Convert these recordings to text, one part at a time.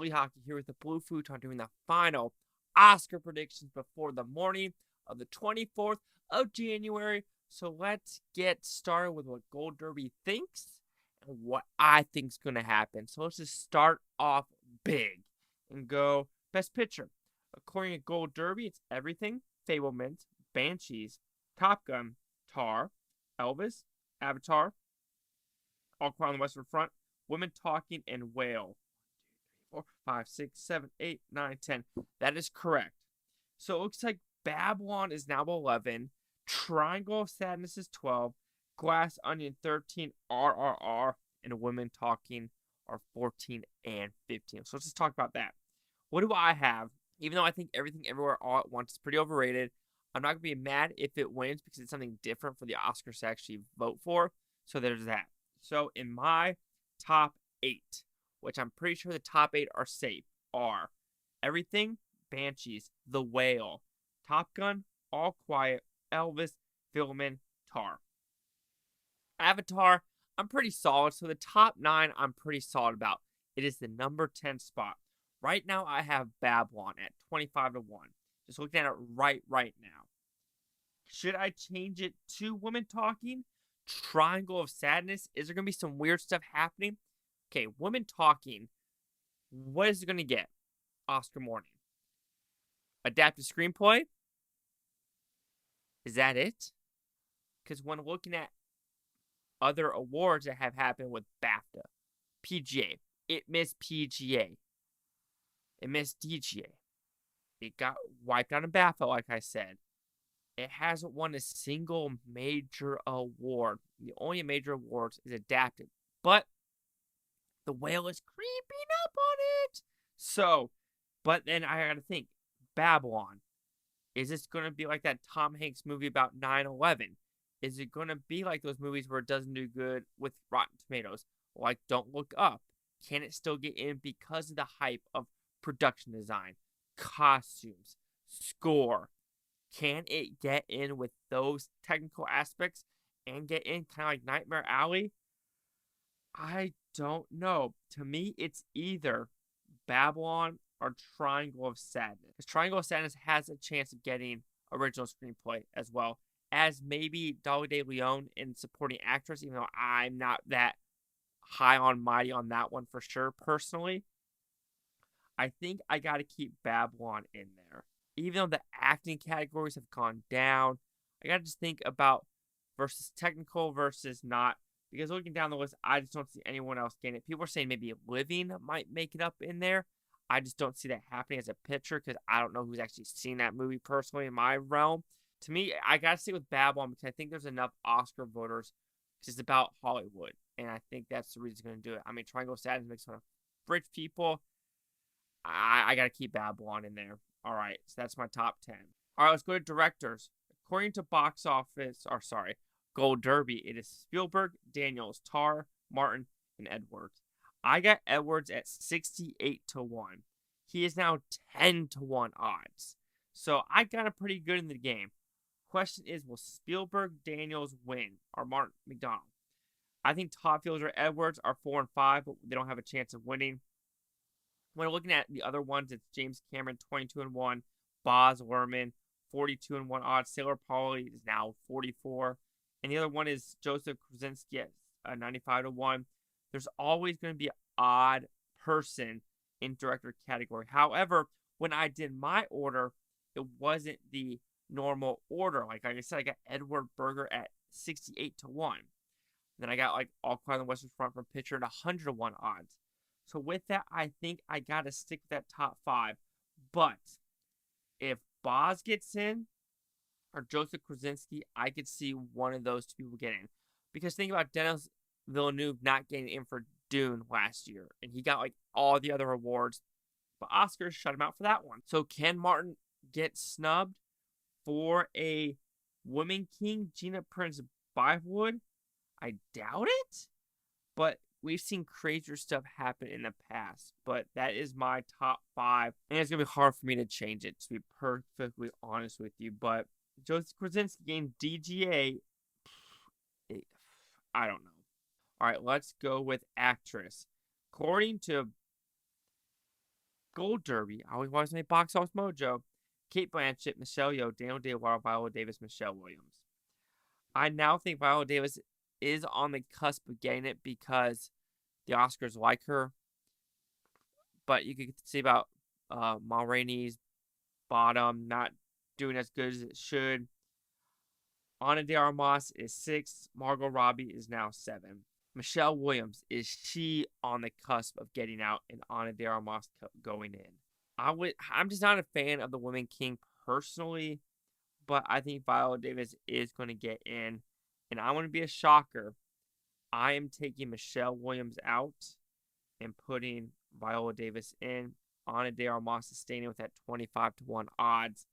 Lehocky here with the Blue Futon doing the final Oscar predictions before the morning of the 24th of January. So let's get started with what Gold Derby thinks and what I think is going to happen. So let's just start off big and go Best Picture. According to Gold Derby, it's Everything, Fabelmans, Banshees, Top Gun, Tar, Elvis, Avatar, All Quiet on the Western Front, Women Talking, and Whale. 4, 5, 6, 7, 8, 9, 10. That is correct. So it looks like Babylon is now 11. Triangle of Sadness is 12. Glass Onion 13. RRR. And Women Talking are 14 and 15. So let's just talk about that. What do I have? Even though I think Everything Everywhere All at Once is pretty overrated, I'm not going to be mad if it wins because it's something different for the Oscars to actually vote for. So there's that. So in my top 8, which I'm pretty sure the top 8 are safe, are Everything, Banshees, The Whale, Top Gun, All Quiet, Elvis, Fabelman, Tar. Avatar, I'm pretty solid. So the top 9, I'm pretty solid about. It is the number 10 spot. Right now, I have Babylon at 25 to 1. Just looking at it right now. Should I change it to Women Talking? Triangle of Sadness? Is there going to be some weird stuff happening? Okay, Women Talking. What is it going to get? Oscar morning. Adapted Screenplay? Is that it? Because when looking at other awards that have happened with BAFTA, PGA, it missed PGA. It missed DGA. It got wiped out in BAFTA, like I said. It hasn't won a single major award. The only major awards is adapted. But The Whale is creeping up on it. So, but then I gotta think, Babylon. Is this gonna be like that Tom Hanks movie about 9/11? Is it gonna be like those movies where it doesn't do good with Rotten Tomatoes? Like Don't Look Up. Can it still get in because of the hype of production design, costumes, score? Can it get in with those technical aspects and get in kind of like Nightmare Alley? I don't know. To me, it's either Babylon or Triangle of Sadness. Because Triangle of Sadness has a chance of getting original screenplay as well as maybe Dolly De Leon in supporting actress, even though I'm not that high on mighty on that one for sure personally. I think I got to keep Babylon in there. Even though the acting categories have gone down, I got to just think about versus technical versus not. Because looking down the list, I just don't see anyone else getting it. People are saying maybe Living might make it up in there. I just don't see that happening as a pitcher because I don't know who's actually seen that movie personally in my realm. To me, I got to stick with Babylon because I think there's enough Oscar voters because it's about Hollywood. And I think that's the reason it's going to do it. I mean, Triangle of Sadness makes fun of rich people. I got to keep Babylon in there. All right, so that's my top 10. All right, let's go to directors. According to Gold Derby, it is Spielberg, Daniels, Tar, Martin, and Edwards. I got Edwards at 68 to 1. He is now 10 to 1 odds. So I got it pretty good in the game. Question is, will Spielberg, Daniels win, or Martin McDonald? I think Todd Fields or Edwards are 4 and 5, but they don't have a chance of winning. When looking at the other ones, it's James Cameron, 22 and 1, Baz Luhrmann, 42 and 1 odds. Sailor Polly is now 44. And the other one is Joseph Krasinski at 95 to 1. There's always going to be an odd person in director category. However, when I did my order, it wasn't the normal order. Like I said, I got Edward Berger at 68 to 1. Then I got like All Quiet on the Western Front from pitcher at 100 to 1 odds. So with that, I think I got to stick with that top 5. But if Boz gets in or Joseph Krasinski, I could see one of those two people get in. Because think about Denis Villeneuve not getting in for Dune last year. And he got like all the other awards. But Oscars shut him out for that one. So can Martin get snubbed for a Woman King, Gina Prince Bythewood? I doubt it. But we've seen crazier stuff happen in the past, but that is my top 5. And it's going to be hard for me to change it, to be perfectly honest with you. But Joseph Krasinski gained DGA. I don't know. All right, let's go with actress. According to Gold Derby. I always want to say Box Office Mojo. Kate Blanchett, Michelle Yeoh, Daniel Day-Lewis, Viola Davis, Michelle Williams. I now think Viola Davis is on the cusp of getting it because the Oscars like her. But you could see about Ma Rainey's Bottom not doing as good as it should. Ana de Armas is 6. Margot Robbie is now 7. Michelle Williams, is she on the cusp of getting out and Ana de Armas going in? I'm just not a fan of the Women King personally, but I think Viola Davis is going to get in. And I want to be a shocker. I am taking Michelle Williams out and putting Viola Davis in. Ana de Armas is staying in with that 25-1 odds.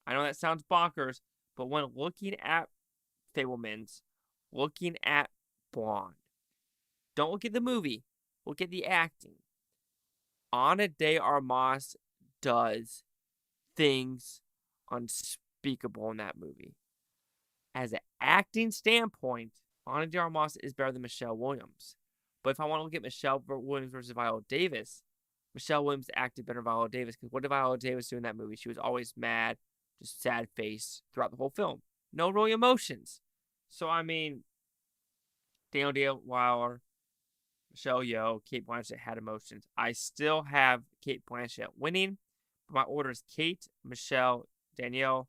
I know that sounds bonkers, but when looking at Fabelmans, looking at Blonde, don't look at the movie, look at the acting. Ana de Armas does things unspeakable in that movie. As an acting standpoint, Ana de Armas is better than Michelle Williams. But if I want to look at Michelle Williams versus Viola Davis, Michelle Williams acted better than Viola Davis. Because what did Viola Davis do in that movie? She was always mad, just sad face throughout the whole film. No really emotions. So, I mean, Daniel Day-Lewis, Michelle Yeoh, Kate Blanchett had emotions. I still have Kate Blanchett winning. But my order is Kate, Michelle, Danielle,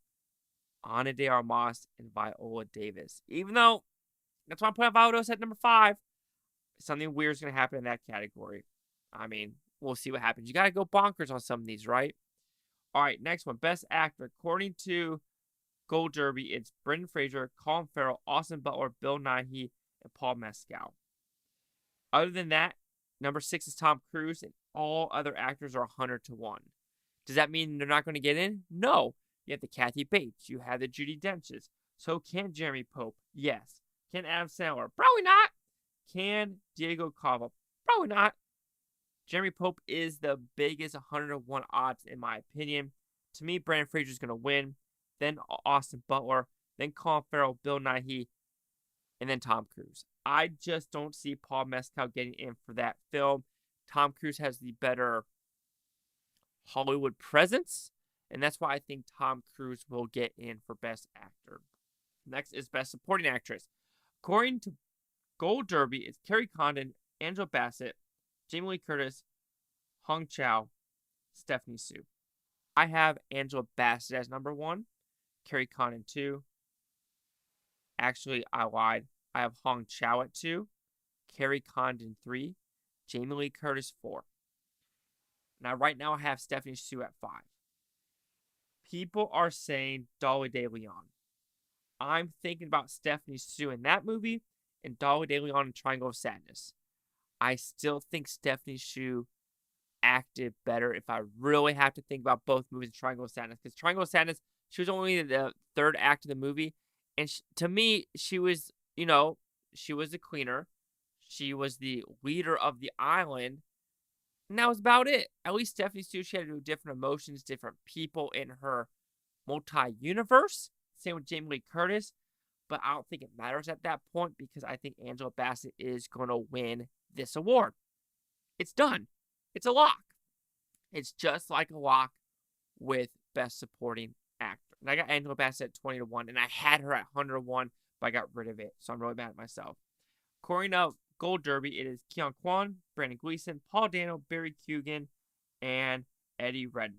Ana de Armas, and Viola Davis. Even though that's why I'm putting Viola Davis at number 5. Something weird is going to happen in that category. I mean, we'll see what happens. You got to go bonkers on some of these, right? All right, next one. Best Actor. According to Gold Derby, it's Brendan Fraser, Colin Farrell, Austin Butler, Bill Nighy, and Paul Mescal. Other than that, number 6 is Tom Cruise, and all other actors are 100-1. Does that mean they're not going to get in? No. You have the Kathy Bates. You have the Judi Denches. So can Jeremy Pope? Yes. Can Adam Sandler? Probably not. Can Diego Cava? Probably not. Jeremy Pope is the biggest 100-1 odds in my opinion. To me, Brendan Fraser is going to win. Then Austin Butler. Then Colin Farrell, Bill Nighy, and then Tom Cruise. I just don't see Paul Mescal getting in for that film. Tom Cruise has the better Hollywood presence, and that's why I think Tom Cruise will get in for Best Actor. Next is Best Supporting Actress. According to Gold Derby, it's Carrie Condon, Angela Bassett, Jamie Lee Curtis, Hong Chow, Stephanie Hsu. I have Angela Bassett as number 1, Carrie Condon 2. Actually, I lied. I have Hong Chow at 2, Carrie Condon 3, Jamie Lee Curtis 4. Now, right now, I have Stephanie Hsu at 5. People are saying Dolly De Leon. I'm thinking about Stephanie Hsu in that movie and Dolly De Leon in Triangle of Sadness. I still think Stephanie Hsu acted better if I really have to think about both movies in Triangle of Sadness. Because Triangle of Sadness, she was only the third act of the movie. And to me, she was, she was the cleaner. She was the leader of the island. And that was about it. At least Stephanie Hsu, she had to do different emotions, different people in her multi-universe. Same with Jamie Lee Curtis. But I don't think it matters at that point because I think Angela Bassett is going to win this award. It's done. It's a lock. It's just like a lock with Best Supporting Actor. And I got Angela Bassett at 20-1, and I had her at 100-1, but I got rid of it. So I'm really mad at myself. According to Gold Derby, it is Keon Kwan, Brandon Gleeson, Paul Dano, Barry Keoghan, and Eddie Redmayne.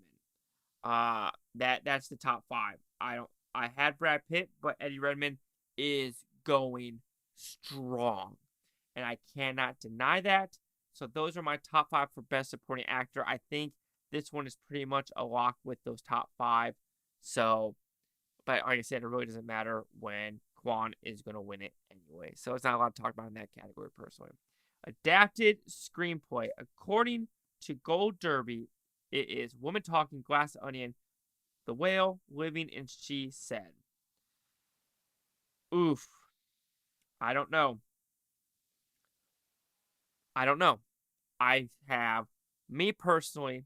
That's the top 5. I had Brad Pitt, but Eddie Redmayne is going strong. And I cannot deny that. So those are my top 5 for Best Supporting Actor. I think this one is pretty much a lock with those top 5. So, but like I said, it really doesn't matter when Kwan is going to win it anyway. So it's not a lot to talk about in that category personally. Adapted Screenplay. According to Gold Derby, it is Woman Talking, Glass Onion, The Whale, Living, and She Said. Oof. I don't know. I have, me personally,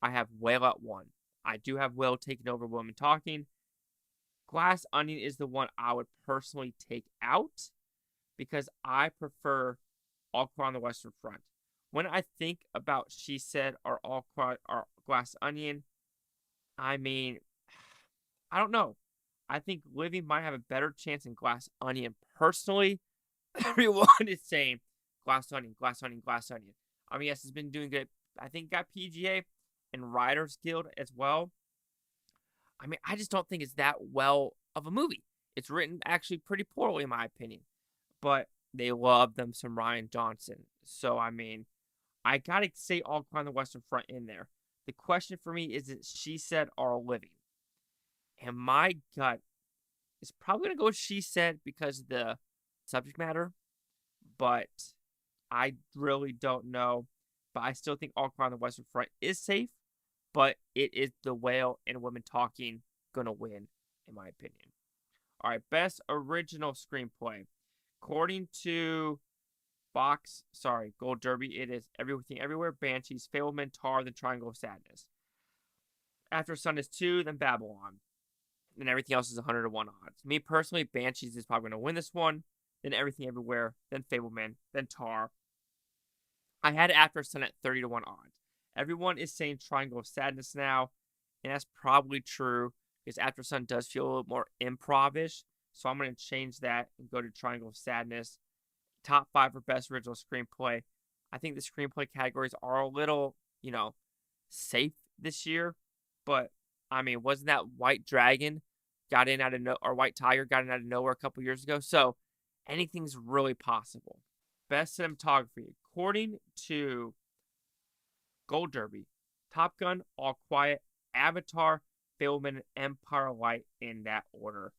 I have Whale at 1. I do have Whale taking over Woman Talking. Glass Onion is the one I would personally take out because I prefer All Quiet on the Western Front. When I think about She Said or All Quiet or Glass Onion, I mean, I don't know. I think Living might have a better chance in Glass Onion. Personally, everyone is saying Glass Onion, Glass Onion, Glass Onion. I mean, yes, it's been doing good. I think it got PGA and Writers Guild as well. I mean, I just don't think it's that well of a movie. It's written actually pretty poorly, in my opinion. But they love them some Ryan Johnson. So, I mean, I gotta say All Quiet on the Western Front in there. The question for me is it She Said or Living? And my gut is probably gonna go with She Said because of the subject matter. But I really don't know. But I still think All Quiet on the Western Front is safe. But it is The Whale and Women Talking gonna win, in my opinion. All right, best original screenplay. According to Gold Derby, it is Everything Everywhere, Banshees, Fableman, Tar, then Triangle of Sadness. After Sun is 2, then Babylon. Then everything else is 100 to 1 odds. Me personally, Banshees is probably going to win this one. Then Everything Everywhere, then Fableman, then Tar. I had After Sun at 30 to 1 odds. Everyone is saying Triangle of Sadness now, and that's probably true because After Sun does feel a little more improv-ish. So I'm going to change that and go to Triangle of Sadness. Top 5 for Best Original Screenplay. I think the screenplay categories are a little, safe this year. But, I mean, wasn't that White Dragon or White Tiger got in out of nowhere a couple years ago? So, anything's really possible. Best Cinematography. According to Gold Derby, Top Gun, All Quiet, Avatar, Fableman, and Empire Light in that order.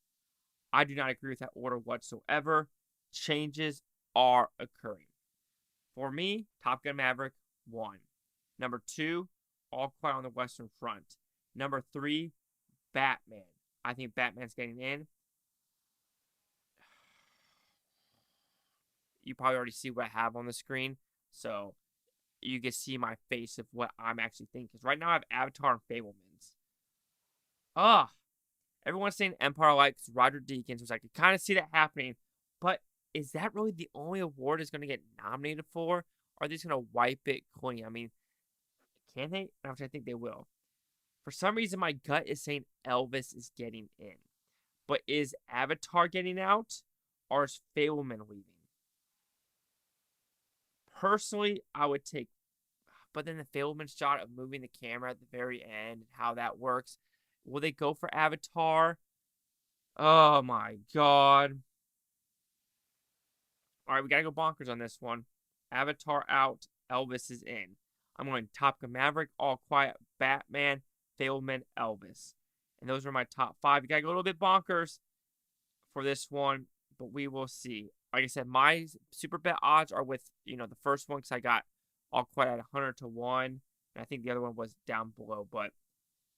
I do not agree with that order whatsoever. Changes are occurring. For me, Top Gun Maverick, 1. Number 2, All Quiet on the Western Front. Number 3, Batman. I think Batman's getting in. You probably already see what I have on the screen, so you can see my face of what I'm actually thinking. Because right now I have Avatar and Fablemans. Everyone's saying Empire Light because Roger Deakins, which I could kind of see that happening. But is that really the only award it's going to get nominated for? Or are they just going to wipe it clean? I mean, can they? Which I think they will. For some reason, my gut is saying Elvis is getting in. But is Avatar getting out? Or is Fableman leaving? Personally, I would take... But then the Fableman shot of moving the camera at the very end, how that works. Will they go for Avatar? Oh my god. Alright, we gotta go bonkers on this one. Avatar out, Elvis is in. I'm going Top Gun Maverick, All Quiet, Batman, Fableman, Elvis. And those are my top 5. You gotta go a little bit bonkers for this one, but we will see. Like I said, my super bet odds are with, the first one because I got All Quiet at 100 to 1. And I think the other one was down below, but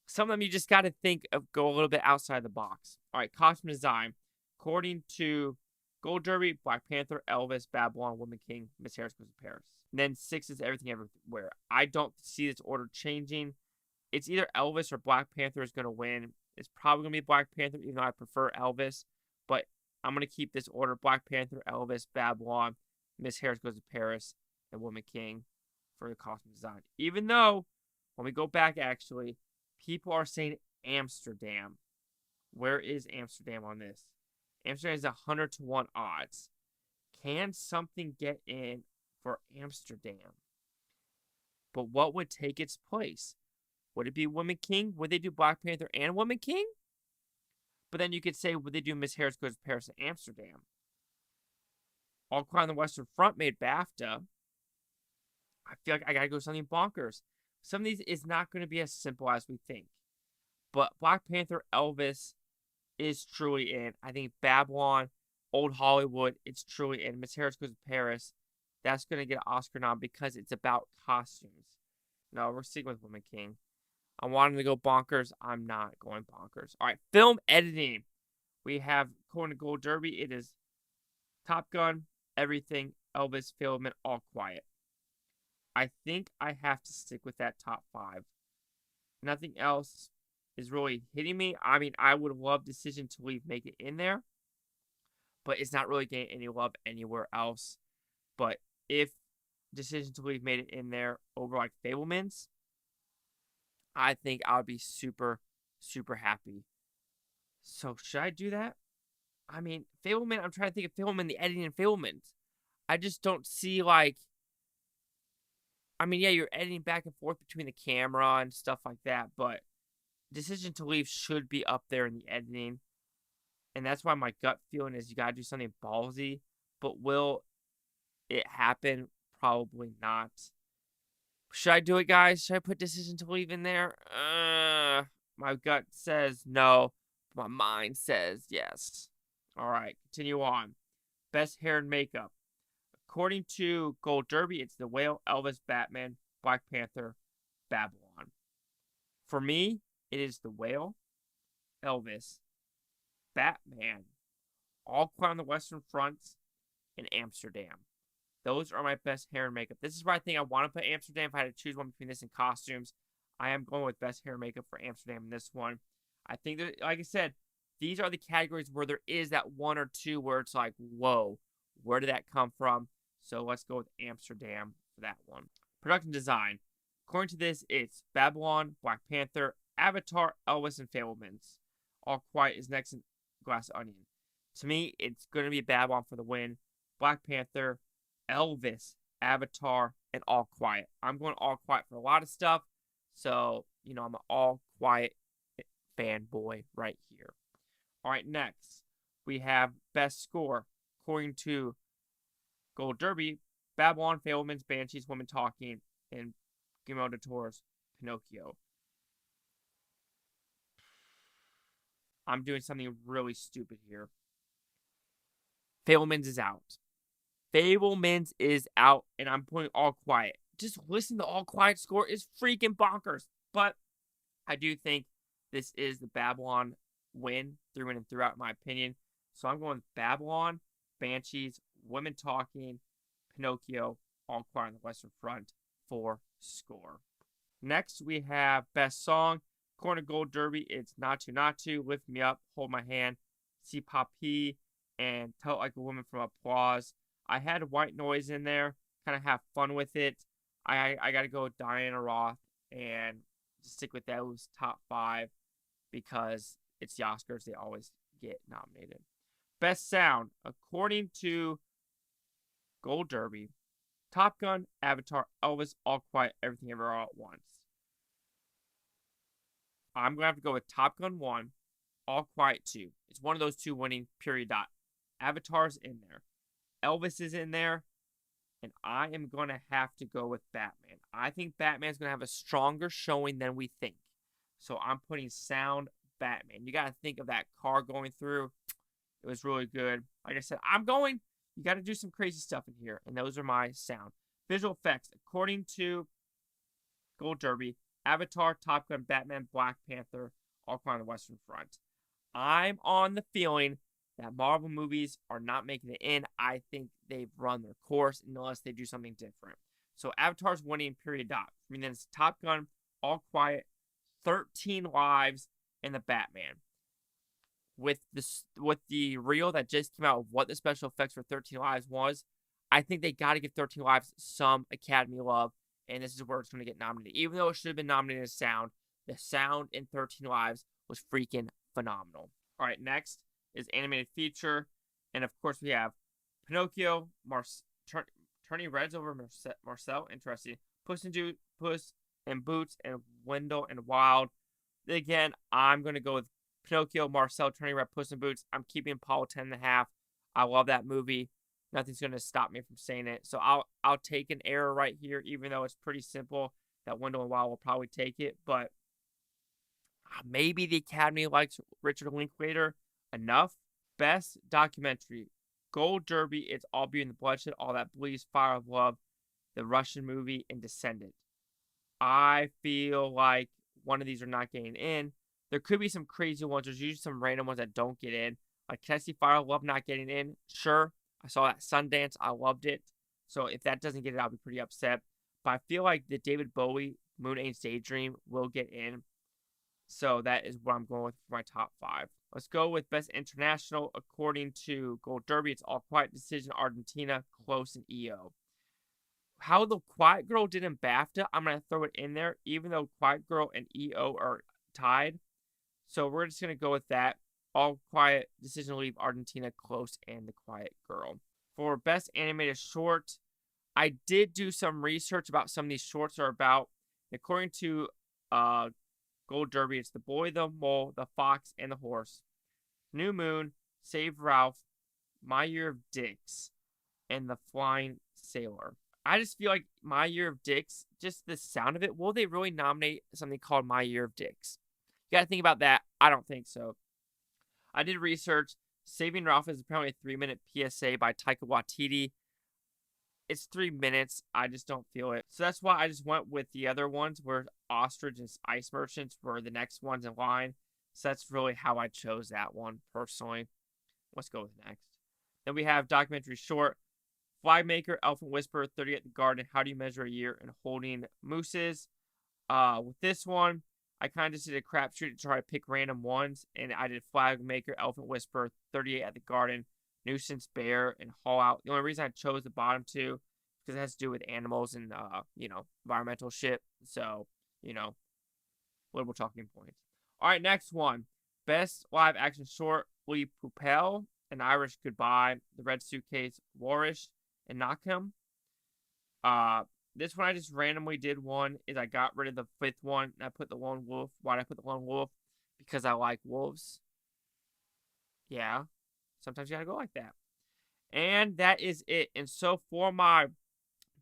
some of them you just got to think of, go a little bit outside the box. All right, costume design. According to Gold Derby, Black Panther, Elvis, Babylon, Woman King, Miss Harris Goes to Paris. And then 6 is Everything Everywhere. I don't see this order changing. It's either Elvis or Black Panther is going to win. It's probably going to be Black Panther, even though I prefer Elvis. But I'm going to keep this order. Black Panther, Elvis, Babylon, Miss Harris Goes to Paris, and Woman King for the costume design. Even though, when we go back, actually, people are saying Amsterdam. Where is Amsterdam on this? Amsterdam is 100 to 1 odds. Can something get in for Amsterdam? But what would take its place? Would it be Woman King? Would they do Black Panther and Woman King? But then you could say, would they do Miss Harris Goes to Paris and Amsterdam? All Quiet on the Western Front made BAFTA. I feel like I gotta go something bonkers. Some of these is not going to be as simple as we think. But Black Panther, Elvis is truly in. I think Babylon, Old Hollywood, it's truly in. Miss Harris Goes to Paris, that's going to get an Oscar nom because it's about costumes. No, we're sticking with Woman King. I wanted to go bonkers. I'm not going bonkers. All right, film editing. We have, according to Gold Derby, it is Top Gun, Everything, Elvis, Fableman, All Quiet. I think I have to stick with that top 5. Nothing else is really hitting me. I mean, I would love Decision to Leave make it in there, but it's not really getting any love anywhere else. But if Decision to Leave made it in there over like Fablemans, I think I would be super, super happy. So should I do that? I mean, Fableman, I'm trying to think of Fableman, the editing in Fablemans. I just don't see like, I mean, yeah, you're editing back and forth between the camera and stuff like that, but Decision to Leave should be up there in the editing. And that's why my gut feeling is you got to do something ballsy. But will it happen? Probably not. Should I do it, guys? Should I put Decision to Leave in there? My gut says no. My mind says yes. All right, continue on. Best hair and makeup. According to Gold Derby, it's The Whale, Elvis, Batman, Black Panther, Babylon. For me, it is The Whale, Elvis, Batman, All Quiet on the Western Front, and Amsterdam. Those are my best hair and makeup. This is where I think I want to put Amsterdam. If I had to choose one between this and costumes, I am going with best hair and makeup for Amsterdam in this one. I think that, like I said, these are the categories where there is that one or two where it's like, whoa, where did that come from? So let's go with Amsterdam for that one. Production design. According to this, it's Babylon, Black Panther, Avatar, Elvis, and Fablemans. All Quiet is next in Glass Onion. To me, it's going to be Babylon for the win. Black Panther, Elvis, Avatar, and All Quiet. I'm going All Quiet for a lot of stuff. So, I'm an All Quiet fanboy right here. All right, next, we have Best Score. According to Gold Derby, Babylon, Fablemans, Banshees, Women Talking, and Guillermo del Toro's Pinocchio. I'm doing something really stupid here. Fablemans is out. Fablemans is out, and I'm putting All Quiet. Just listen to All Quiet score is freaking bonkers. But I do think this is the Babylon win through and throughout, in my opinion. So I'm going with Babylon, Banshees, Women Talking, Pinocchio, All Quiet on the Western Front for score. Next, we have Best Song. According to Gold Derby, it's Natu, Lift Me Up, Hold My Hand, See Papi, and Tell It Like a Woman from Applause. I had White Noise in there, kind of have fun with it. I got to go with Diana Roth and just stick with those top 5 because it's the Oscars. They always get nominated. Best Sound. According to Gold Derby, Top Gun, Avatar, Elvis, All Quiet, Everything Everywhere All at Once. I'm going to have to go with Top Gun 1, All Quiet 2. It's one of those two winning, period. Avatar's in there. Elvis is in there. And I am going to have to go with Batman. I think Batman's going to have a stronger showing than we think. So I'm putting Sound Batman. You got to think of that car going through. It was really good. Like I said, you got to do some crazy stuff in here. And those are my sound. Visual effects. According to Gold Derby, Avatar, Top Gun, Batman, Black Panther, All Quiet on the Western Front. I'm on the feeling that Marvel movies are not making it in. I think they've run their course unless they do something different. So Avatar's winning, period. I mean, then it's Top Gun, All Quiet, 13 Lives, and the Batman. With the reel that just came out of what the special effects for 13 Lives was, I think they got to give 13 Lives some Academy love, and this is where it's going to get nominated. Even though it should have been nominated as sound, the sound in 13 Lives was freaking phenomenal. All right, next is animated feature, and of course we have Pinocchio, Turning Reds over Marcel, interesting. Puss in Boots, and Wendell and Wild. Again, I'm going to go with Pinocchio, Marcel, Turning Red, Puss in Boots. I'm keeping Paul 10.5. I love that movie. Nothing's going to stop me from saying it. So I'll take an error right here, even though it's pretty simple. That Wendell and Wild will probably take it, but maybe the Academy likes Richard Linklater enough. Best documentary. Gold Derby, It's All Beauty and the Bloodshed, All That Bleeds, Fire of Love, the Russian movie, and Descendant. I feel like one of these are not getting in. There could be some crazy ones. There's usually some random ones that don't get in. Like, can I see Fire of Love not getting in? Sure. I saw that Sundance. I loved it. So if that doesn't get it, I'll be pretty upset. But I feel like the David Bowie Moon Age Daydream will get in. So that is what I'm going with for my top 5. Let's go with Best International. According to Gold Derby, it's All Quiet, Decision, Argentina, Close, and EO. how the Quiet Girl did in BAFTA, I'm going to throw it in there, even though Quiet Girl and EO are tied. So we're just going to go with that. All Quiet, Decision to Leave, Argentina, Close, and The Quiet Girl. For Best Animated Short, I did do some research about some of these shorts are about. According to Gold Derby, it's The Boy, the Mole, the Fox, and the Horse, New Moon, Save Ralph, My Year of Dicks, and The Flying Sailor. I just feel like My Year of Dicks, just the sound of it, will they really nominate something called My Year of Dicks? You gotta think about that. I don't think so. I did research. Saving Ralph is apparently a 3-minute PSA by Taika Waititi. It's 3 minutes. I just don't feel it. So that's why I just went with the other ones where Ostrich and Ice Merchants were the next ones in line. So that's really how I chose that one personally. Let's go with next. Then we have documentary short. Flag Maker, Elephant Whisperer, 30 at the Garden, How Do You Measure a Year, and Holding Mooses. With this one, I kind of just did a crapshoot to try to pick random ones, and I did Flag Maker, Elephant Whisperer, 38 at the Garden, Nuisance Bear, and Haul Out. The only reason I chose the bottom two because it has to do with animals and environmental shit. So, liberal talking points. All right, next one. Best live action short, Lee Poupel, An Irish Goodbye, The Red Suitcase, Warish, and Knockham. This one I just randomly did one is I got rid of the 5th one and I put the Lone Wolf. Why did I put the Lone Wolf? Because I like wolves. Yeah. Sometimes you gotta go like that. And that is it. And so for my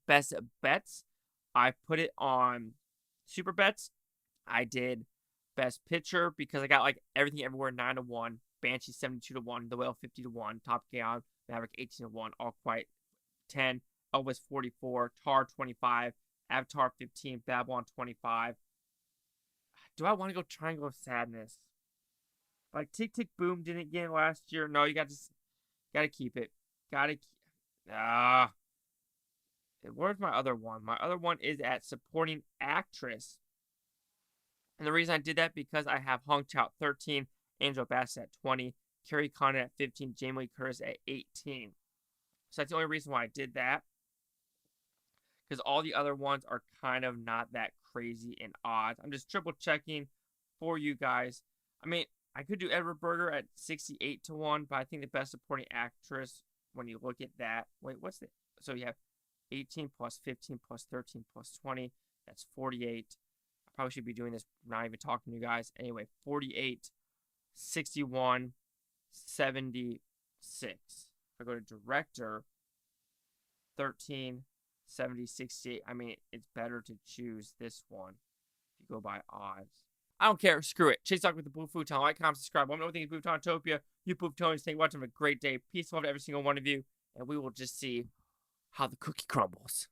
best bets, I put it on Super Bets. I did Best Picture because I got like Everything Everywhere 9-1, Banshee 72-1, The Whale 50-1, Top Gun Maverick 18-1, All Quiet 10, Elvis 44, Tar 25, Avatar 15, Babylon 25. Do I want to go Triangle of Sadness? Like Tick Tick Boom didn't get it last year. No, you gotta keep it. Where's my other one? My other one is at Supporting Actress. And the reason I did that because I have Hong Chow at 13, Angela Bassett at 20, Carrie Condon at 15, Jamie Lee Curtis at 18. So that's the only reason why I did that. Because all the other ones are kind of not that crazy in odds. I'm just triple checking for you guys. I mean, I could do Edward Berger at 68-1, but I think the best supporting actress, when you look at that, wait, what's the, so you have 18 plus 15 plus 13 plus 20, that's 48. I probably should be doing this, not even talking to you guys. Anyway, 48, 61, 76. If I go to director, 13, 70, 68. I mean, it's better to choose this one if you go by odds. I don't care. Screw it. Chase Talk with the Blue Futon. Like, comment, subscribe. Let me know what you think of Futontopia. You Futonians, thank you for watching. Have a great day. Peace and love to every single one of you. And we will just see how the cookie crumbles.